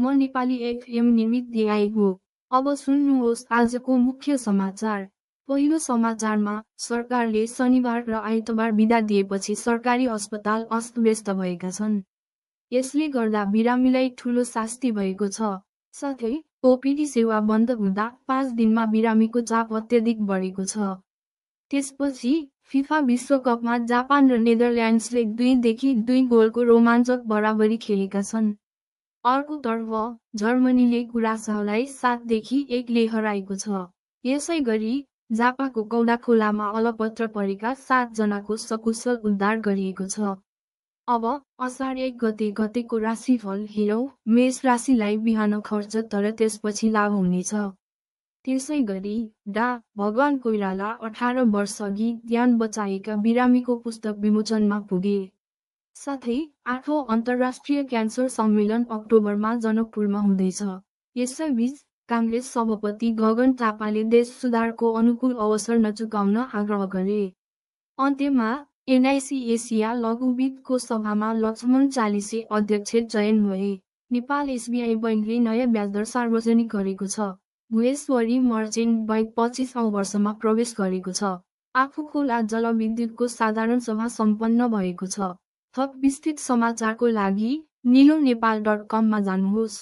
म नेपाली एफएम निमित दिआई हो। अब सुन्नुहोस् आजको मुख्य समाचार। पहिलो समाचारमा सरकारले शनिबार र आइतबार बिदा दिएपछि सरकारी अस्पताल अस्तव्यस्त भएका छन्। यसले गर्दा बिरामीलाई ठूलो शास्ति भएको छ। साथै ओपीडी सेवा बन्द हुँदा 5 दिनमा बिरामीको चाप अत्यधिक बढेको छ। त्यसपछि फिफा विश्वकपमा जापान र नेदरल्यान्ड्सले 2-2 गोलको रोमाञ्चक बराबरी खेलेका छन्। अर्कोतर्फ जर्मनीले कुरासाओलाई 7-1ले हराएको छ। यसैगरी जापाको कौडा खोलामा अलपत्र परेका 7 जनाको सकुशल उद्धार गरिएको छ। अब असार 1 गतेको राशिफल हेरौँ। मेष राशिलाई बिहान खर्च तर त्यसपछि लाभ हुनेछ। त्यसैगरी डा भगवान कोइराला 18 वर्ष अघि ज्यान बचाएका बिरामीको पुस्तक विमोचनमा पुगे। साथै 8औं अन्तर्राष्ट्रिय क्यान्सर सम्मेलन अक्टोबरमा जनकपुरमा हुँदैछ। यसैबीच कांग्रेस सभापति गगन थापाले देश सुधारको अनुकूल अवसर नचुकाउन आग्रह गरे। अन्त्यमा एनआईसी एसिया लघुवित्तको सभामा लक्ष्मण चालिसे अध्यक्ष चयन भए। नेपाल एसबीआई बैंकले नयाँ ब्याजदर सार्वजनिक गरेको छ। भुवेश्वरी मर्चेन्ट बैंक 25औं वर्षमा प्रवेश गरेको छ। आफूखोला जलविद्युतको साधारण सभा सम्पन्न भएको छ। थप विस्तृत समाचारको लागि niloNepal.com मा जानुहोस्।